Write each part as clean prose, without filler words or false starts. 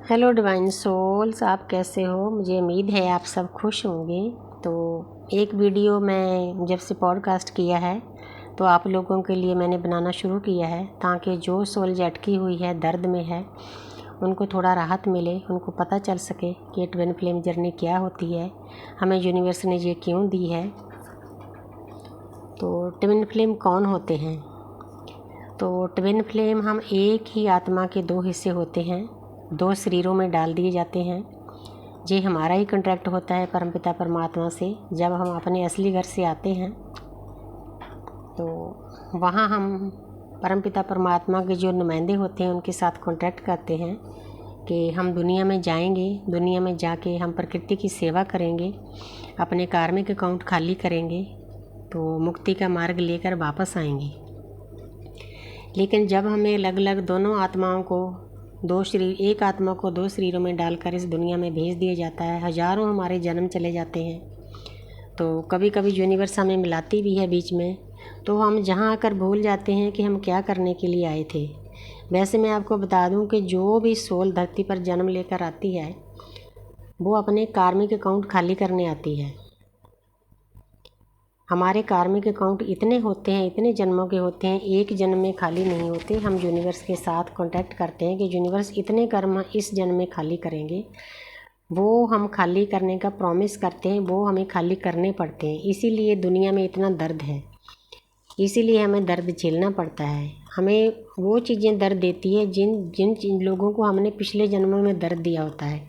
Hello divine souls, आप कैसे हो? मुझे उम्मीद है आप सब खुश होंगे। तो एक वीडियो मैं जब से पॉडकास्ट किया है तो आप लोगों के लिए मैंने बनाना शुरू किया है, ताकि जो सोल अटकी हुई है, दर्द में है, उनको थोड़ा राहत मिले, उनको पता चल सके कि ट्विन फ्लेम जर्नी क्या होती है, हमें यूनिवर्स ने ये क्यों दी है। तो ट्विन फ्लेम कौन होते हैं? तो ट्विन फ्लेम हम एक ही आत्मा के दो हिस्से होते हैं, दो शरीरों में डाल दिए जाते हैं। ये हमारा ही कॉन्ट्रैक्ट होता है परमपिता परमात्मा से। जब हम अपने असली घर से आते हैं तो वहाँ हम परमपिता परमात्मा के जो नुमाइंदे होते हैं उनके साथ कॉन्ट्रैक्ट करते हैं कि हम दुनिया में जाएंगे, दुनिया में जाके हम प्रकृति की सेवा करेंगे, अपने कार्मिक अकाउंट खाली करेंगे, तो मुक्ति का मार्ग लेकर वापस आएंगे। लेकिन जब हमें अलग अलग दोनों आत्माओं को दो शरीर, एक आत्मा को दो शरीरों में डालकर इस दुनिया में भेज दिया जाता है, हज़ारों हमारे जन्म चले जाते हैं। तो कभी कभी यूनिवर्स हमें मिलाती भी है बीच में, तो हम जहाँ आकर भूल जाते हैं कि हम क्या करने के लिए आए थे। वैसे मैं आपको बता दूं कि जो भी सोल धरती पर जन्म लेकर आती है वो अपने कार्मिक अकाउंट खाली करने आती है। हमारे कार्मिक अकाउंट इतने होते हैं, इतने जन्मों के होते हैं, एक जन्म में खाली नहीं होते। हम यूनिवर्स के साथ कांटेक्ट करते हैं कि यूनिवर्स इतने कर्म इस जन्म में खाली करेंगे, वो हम खाली करने का प्रॉमिस करते हैं, वो हमें खाली करने पड़ते हैं। इसीलिए दुनिया में इतना दर्द है, इसीलिए हमें दर्द झेलना पड़ता है। हमें वो चीज़ें दर्द देती है जिन जिन लोगों को हमने पिछले जन्मों में दर्द दिया होता है।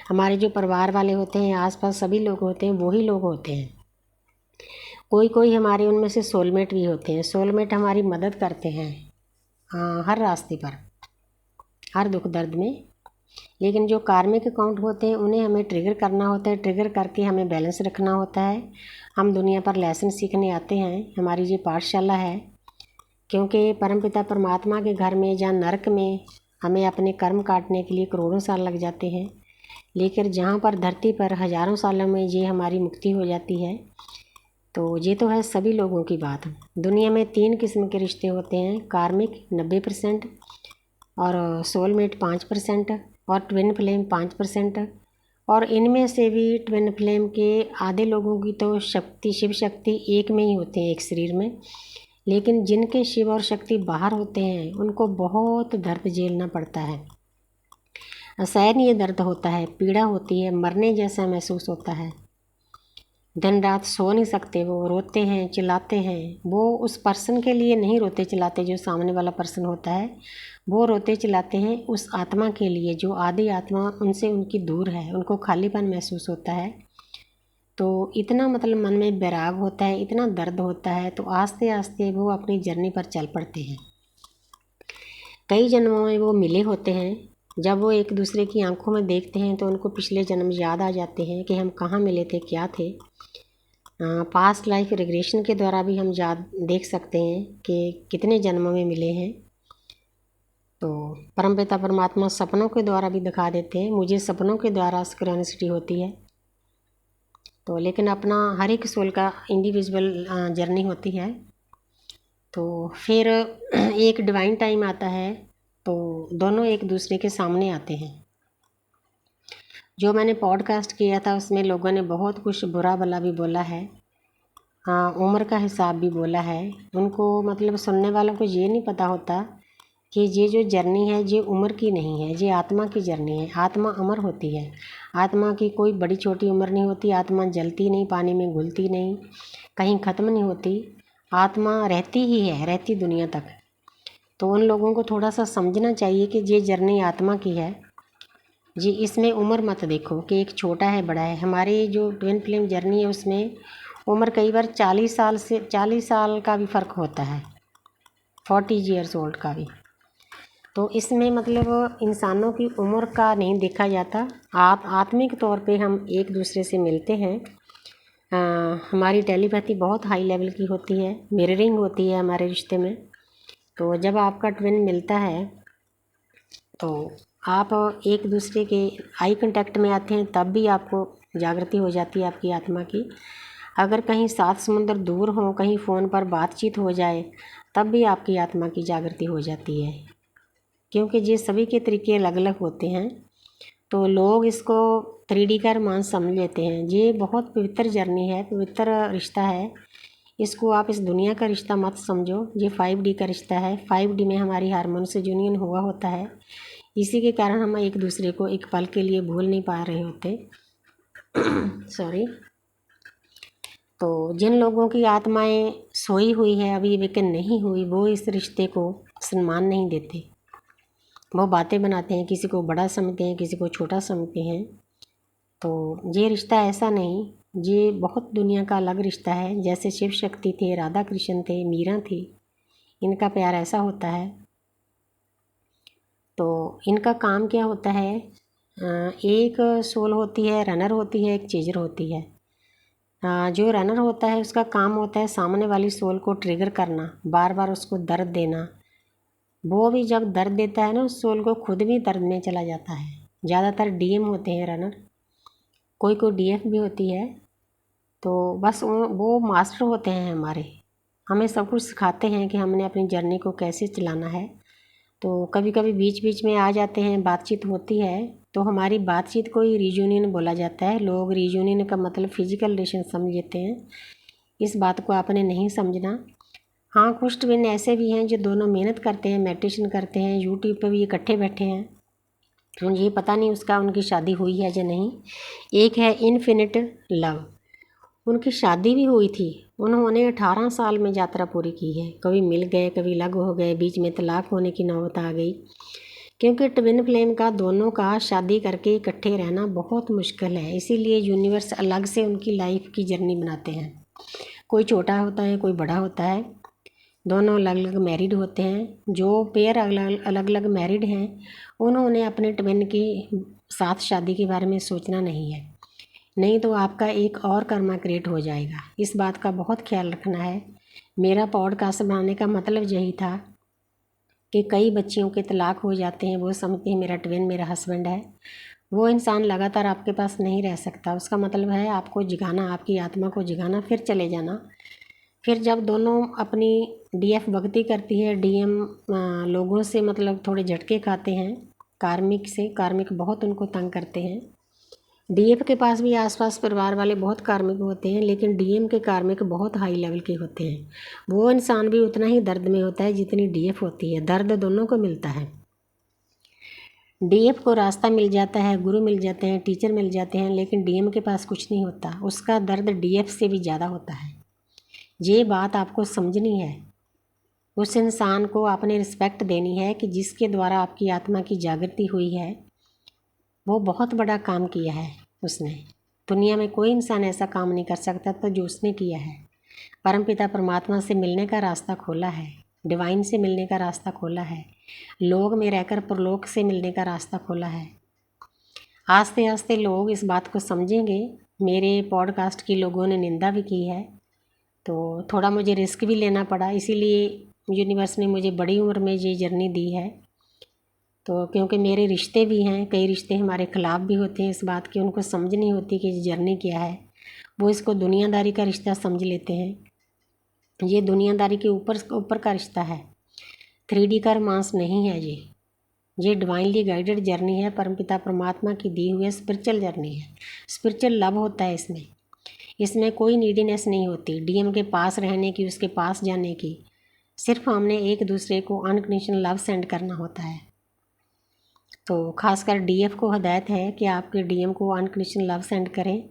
हमारे जो परिवार वाले होते हैं, आसपास सभी लोग होते हैं, वही लोग होते हैं। कोई कोई हमारे उनमें से सोलमेट भी होते हैं। सोलमेट हमारी मदद करते हैं हर रास्ते पर, हर दुख दर्द में। लेकिन जो कार्मिक अकाउंट होते हैं उन्हें हमें ट्रिगर करना होता है, ट्रिगर करके हमें बैलेंस रखना होता है। हम दुनिया पर लेसन सीखने आते हैं, हमारी ये पाठशाला है। क्योंकि परमपिता परमात्मा के घर में, जहाँ नरक में हमें अपने कर्म काटने के लिए करोड़ों साल लग जाते हैं, लेकिन जहाँ पर धरती पर हज़ारों सालों में ये हमारी मुक्ति हो जाती है। तो ये तो है सभी लोगों की बात। दुनिया में 3 किस्म के रिश्ते होते हैं, कार्मिक 90% और सोलमेट 5% और ट्विन फ्लेम 5%। और इनमें से भी ट्विन फ्लेम के आधे लोगों की तो शक्ति, शिव शक्ति एक में ही होते हैं, एक शरीर में। लेकिन जिनके शिव और शक्ति बाहर होते हैं उनको बहुत दर्द झेलना पड़ता है, असहनीय दर्द होता है, पीड़ा होती है, मरने जैसा महसूस होता है। दिन रात सो नहीं सकते, वो रोते हैं, चिल्लाते हैं। वो उस पर्सन के लिए नहीं रोते चिल्लाते जो सामने वाला पर्सन होता है, वो रोते चिल्लाते हैं उस आत्मा के लिए जो आधी आत्मा उनसे उनकी दूर है, उनको खालीपन महसूस होता है। तो इतना मतलब मन में बैराग होता है, इतना दर्द होता है, तो आस्ते आस्ते वो अपनी जर्नी पर चल पड़ते हैं। कई जन्मों में वो मिले होते हैं। जब वो एक दूसरे की आंखों में देखते हैं तो उनको पिछले जन्म याद आ जाते हैं कि हम कहाँ मिले थे, क्या थे। पास्ट लाइफ रिग्रेशन के द्वारा भी हम याद देख सकते हैं कि कितने जन्मों में मिले हैं। तो परमपिता परमात्मा सपनों के द्वारा भी दिखा देते हैं। मुझे सपनों के द्वारा सिंक्रोनिसिटी होती है। तो लेकिन अपना हर एक सोल का इंडिविजुअल जर्नी होती है। तो फिर एक डिवाइन टाइम आता है तो दोनों एक दूसरे के सामने आते हैं। जो मैंने पॉडकास्ट किया था उसमें लोगों ने बहुत कुछ बुरा भला भी बोला है, उम्र का हिसाब भी बोला है। उनको मतलब सुनने वालों को ये नहीं पता होता कि ये जो जर्नी है ये उम्र की नहीं है, ये आत्मा की जर्नी है। आत्मा अमर होती है, आत्मा की कोई बड़ी छोटी उम्र नहीं होती। आत्मा जलती नहीं, पानी में घुलती नहीं, कहीं ख़त्म नहीं होती। आत्मा रहती ही है, रहती दुनिया तक। तो उन लोगों को थोड़ा सा समझना चाहिए कि ये जर्नी आत्मा की है जी। इसमें उम्र मत देखो कि एक छोटा है बड़ा है। हमारी जो ट्विन फ्लेम जर्नी है उसमें उम्र कई बार 40 साल का भी फ़र्क होता है, 40 ईयर्स ओल्ड का भी। तो इसमें मतलब इंसानों की उम्र का नहीं देखा जाता। आत्मिक तौर पे हम एक दूसरे से मिलते हैं। हमारी टेलीपैथी बहुत हाई लेवल की होती है, मिररिंग होती है हमारे रिश्ते में। तो जब आपका ट्विन मिलता है तो आप एक दूसरे के आई कांटेक्ट में आते हैं, तब भी आपको जागृति हो जाती है आपकी आत्मा की। अगर कहीं 7 समुंदर दूर हो, कहीं फ़ोन पर बातचीत हो जाए, तब भी आपकी आत्मा की जागृति हो जाती है। क्योंकि ये सभी के तरीके अलग अलग होते हैं। तो लोग इसको 3D का रोमांस समझ लेते हैं। ये बहुत पवित्र जर्नी है, पवित्र रिश्ता है। इसको आप इस दुनिया का रिश्ता मत समझो, ये 5D का रिश्ता है। 5D में हमारी हार्मोन से यूनियन हुआ होता है, इसी के कारण हम एक दूसरे को एक पल के लिए भूल नहीं पा रहे होते। सॉरी। तो जिन लोगों की आत्माएं सोई हुई है, अभी वेकन नहीं हुई, वो इस रिश्ते को सम्मान नहीं देते। वो बातें बनाते हैं, किसी को बड़ा समझते हैं, किसी को छोटा समझते हैं। तो ये रिश्ता ऐसा नहीं, ये बहुत दुनिया का अलग रिश्ता है। जैसे शिव शक्ति थे, राधा कृष्ण थे, मीरा थी, इनका प्यार ऐसा होता है। तो इनका काम क्या होता है, एक सोल होती है, रनर होती है, एक चेजर होती है। जो रनर होता है उसका काम होता है सामने वाली सोल को ट्रिगर करना, बार बार उसको दर्द देना। वो भी जब दर्द देता है ना उस सोल को, खुद भी दर्द में चला जाता है। ज़्यादातर डीएम होते हैं रनर, कोई कोई डीएफ भी होती है। तो बस वो मास्टर होते हैं हमारे, हमें सब कुछ सिखाते हैं कि हमने अपनी जर्नी को कैसे चलाना है। तो कभी कभी बीच बीच में आ जाते हैं, बातचीत होती है, तो हमारी बातचीत को ही रीयूनियन बोला जाता है। लोग रीयूनियन का मतलब फिजिकल रिलेशन समझ लेते हैं, इस बात को आपने नहीं समझना। हाँ, कुछ ट्विन ऐसे भी हैं जो दोनों मेहनत करते हैं, मेडिटेशन करते हैं, यूट्यूब पर भी इकट्ठे बैठे हैं। मुझे पता नहीं उसका उनकी शादी हुई है या नहीं। एक है इन्फिनिट लव, उनकी शादी भी हुई थी, उन्होंने 18 साल में यात्रा पूरी की है। कभी मिल गए, कभी अलग हो गए, बीच में तलाक होने की नौबत आ गई। क्योंकि ट्विन फ्लेम का दोनों का शादी करके इकट्ठे रहना बहुत मुश्किल है, इसीलिए यूनिवर्स अलग से उनकी लाइफ की जर्नी बनाते हैं। कोई छोटा होता है, कोई बड़ा होता है, दोनों अलग अलग मैरिड होते हैं। जो पेयर अलग अलग मैरिड हैं, उन्होंने अपने ट्विन की साथ शादी के बारे में सोचना नहीं है, नहीं तो आपका एक और कर्मा क्रिएट हो जाएगा। इस बात का बहुत ख्याल रखना है। मेरा पॉडकास्ट बनाने का मतलब यही था कि कई बच्चियों के तलाक हो जाते हैं, वो समझते हैं मेरा ट्विन मेरा हस्बैंड है। वो इंसान लगातार आपके पास नहीं रह सकता, उसका मतलब है आपको जगाना, आपकी आत्मा को जगाना, फिर चले जाना। फिर जब दोनों अपनी डीएफ भक्ति करती है, डीएम लोगों से मतलब थोड़े झटके खाते हैं, कार्मिक से, कार्मिक बहुत उनको तंग करते हैं। डीएफ के पास भी आसपास परिवार वाले बहुत कार्मिक होते हैं, लेकिन डीएम के कार्मिक बहुत हाई लेवल के होते हैं। वो इंसान भी उतना ही दर्द में होता है जितनी डीएफ होती है, दर्द दोनों को मिलता है। डीएफ को रास्ता मिल जाता है, गुरु मिल जाते हैं, टीचर मिल जाते हैं, लेकिन डीएम के पास कुछ नहीं होता, उसका दर्द डीएफ से भी ज़्यादा होता है। ये बात आपको समझनी है। उस इंसान को आपने रिस्पेक्ट देनी है कि जिसके द्वारा आपकी आत्मा की जागृति हुई है, वो बहुत बड़ा काम किया है उसने। दुनिया में कोई इंसान ऐसा काम नहीं कर सकता तो जो उसने किया है। परमपिता परमात्मा से मिलने का रास्ता खोला है, डिवाइन से मिलने का रास्ता खोला है, लोक में रहकर परलोक से मिलने का रास्ता खोला है। आस्ते आस्ते लोग इस बात को समझेंगे। मेरे पॉडकास्ट की लोगों ने निंदा भी की है, तो थोड़ा मुझे रिस्क भी लेना पड़ा, इसीलिए यूनिवर्स ने मुझे बड़ी उम्र में ये जर्नी दी है। तो क्योंकि मेरे रिश्ते भी हैं, कई रिश्ते हमारे ख़िलाफ़ भी होते हैं, इस बात की उनको समझ नहीं होती कि ये जर्नी क्या है। वो इसको दुनियादारी का रिश्ता समझ लेते हैं। ये दुनियादारी के ऊपर का रिश्ता है, 3D का रोमांस नहीं है। ये डिवाइनली गाइडेड जर्नी है, परमपिता परमात्मा की दी हुई स्पिरिचुअल जर्नी है। स्पिरिचुअल लव होता है इसमें कोई नीडीनेस नहीं होती डीएम के पास रहने की, उसके पास जाने की। सिर्फ हमने एक दूसरे को अनकंडीशनल लव सेंड करना होता है। तो खासकर डीएफ को हदायत है कि आपके डीएम को अनकंडीशनल लव सेंड करें,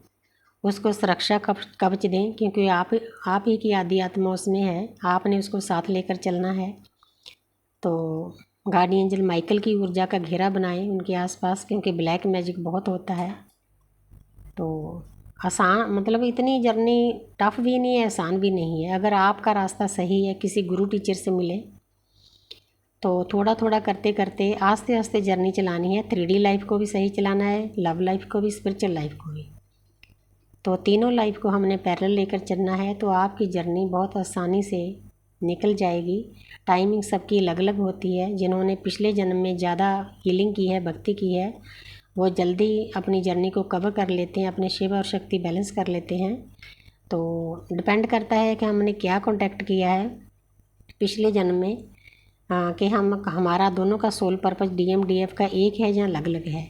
उसको सुरक्षा कवच दें, क्योंकि आप ही की आदि आत्मा उसमें है, आपने उसको साथ लेकर चलना है। तो गार्डियन एंजल माइकल की ऊर्जा का घेरा बनाएं उनके आसपास, क्योंकि ब्लैक मैजिक बहुत होता है। तो आसान मतलब इतनी जर्नी टफ भी नहीं है, आसान भी नहीं है। अगर आपका रास्ता सही है, किसी गुरु टीचर से मिले, तो थोड़ा थोड़ा करते करते आस्ते आस्ते जर्नी चलानी है। 3D लाइफ को भी सही चलाना है, लव लाइफ को भी, स्पिरिचुअल लाइफ को भी। तो तीनों लाइफ को हमने पैरेलल लेकर चलना है, तो आपकी जर्नी बहुत आसानी से निकल जाएगी। टाइमिंग सबकी अलग अलग होती है। जिन्होंने पिछले जन्म में ज़्यादा हीलिंग की है, भक्ति की है, वो जल्दी अपनी जर्नी को कवर कर लेते हैं, अपने शिव और शक्ति बैलेंस कर लेते हैं। तो डिपेंड करता है कि हमने क्या कॉन्टैक्ट किया है पिछले जन्म में, कि हमारा दोनों का सोल पर्पस डीएम डीएफ का एक है या अलग अलग है।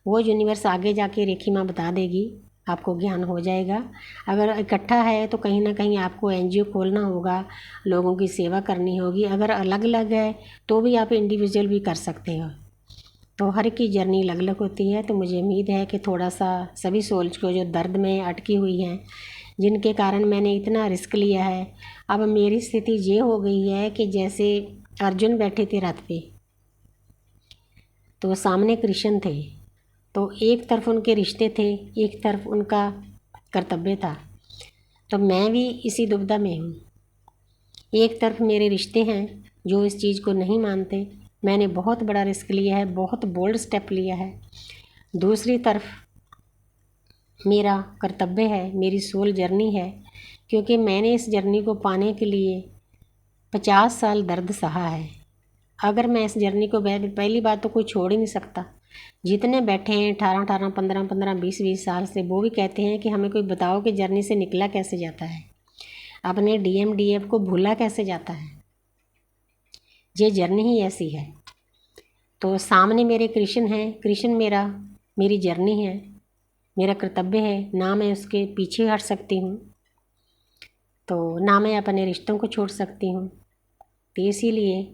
वो यूनिवर्स आगे जाके रेखी माँ बता देगी, आपको ज्ञान हो जाएगा। अगर इकट्ठा है तो कहीं ना कहीं आपको एनजीओ खोलना होगा, लोगों की सेवा करनी होगी। अगर अलग अलग है तो भी आप इंडिविजुअल भी कर सकते हो। तो हर की जर्नी अलग अलग होती है। तो मुझे उम्मीद है कि थोड़ा सा सभी सोल्स को जो दर्द में अटकी हुई हैं, जिनके कारण मैंने इतना रिस्क लिया है, अब मेरी स्थिति ये हो गई है कि जैसे अर्जुन बैठे थे रथ पे, तो सामने कृष्ण थे, तो एक तरफ उनके रिश्ते थे, एक तरफ उनका कर्तव्य था। तो मैं भी इसी दुविधा में हूँ। एक तरफ मेरे रिश्ते हैं जो इस चीज़ को नहीं मानते, मैंने बहुत बड़ा रिस्क लिया है, बहुत बोल्ड स्टेप लिया है। दूसरी तरफ मेरा कर्तव्य है, मेरी सोल जर्नी है, क्योंकि मैंने इस जर्नी को पाने के लिए 50 साल दर्द सहा है। अगर मैं इस जर्नी को पहली बात तो कोई छोड़ ही नहीं सकता। जितने बैठे हैं 18 15 20 साल से, वो भी कहते हैं कि हमें कोई बताओ कि जर्नी से निकला कैसे जाता है, अपने DMDF को भूला कैसे जाता है। ये जर्नी ही ऐसी है। तो सामने मेरे कृष्ण हैं, कृष्ण मेरी जर्नी है, मेरा कर्तव्य है। ना मैं उसके पीछे हट सकती हूँ, तो ना मैं अपने रिश्तों को छोड़ सकती हूँ। तो इसीलिए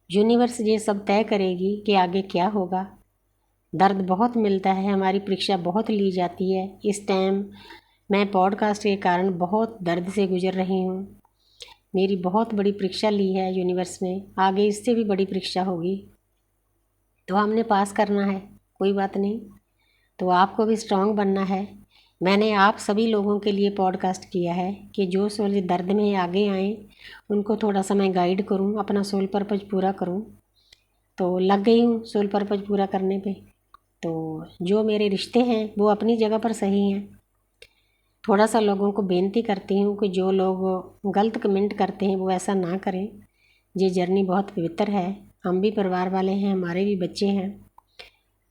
यूनिवर्स ये सब तय करेगी कि आगे क्या होगा। दर्द बहुत मिलता है, हमारी परीक्षा बहुत ली जाती है। इस टाइम मैं पॉडकास्ट के कारण बहुत दर्द से गुजर रही हूँ। मेरी बहुत बड़ी परीक्षा ली है यूनिवर्स ने, आगे इससे भी बड़ी परीक्षा होगी, तो हमने पास करना है, कोई बात नहीं। तो आपको भी स्ट्रांग बनना है। मैंने आप सभी लोगों के लिए पॉडकास्ट किया है कि जो सोल दर्द में आगे आएँ, उनको थोड़ा सा मैं गाइड करूं, अपना सोल पर्पज पूरा करूं। तो लग गई हूं सोल पर्पज पूरा करने पे। तो जो मेरे रिश्ते हैं वो अपनी जगह पर सही हैं। थोड़ा सा लोगों को बेनती करती हूँ कि जो लोग गलत कमेंट करते हैं वो ऐसा ना करें। ये जर्नी बहुत पवित्र है, हम भी परिवार वाले हैं, हमारे भी बच्चे हैं।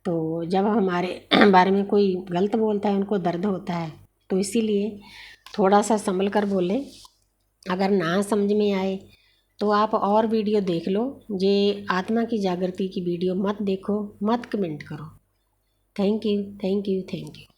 तो जब हमारे बारे में कोई गलत बोलता है, उनको दर्द होता है, तो इसीलिए थोड़ा सा संभल कर बोलें। अगर ना समझ में आए तो आप और वीडियो देख लो। ये आत्मा की जागृति की वीडियो मत देखो, मत कमेंट करो। Thank you, thank you, thank you.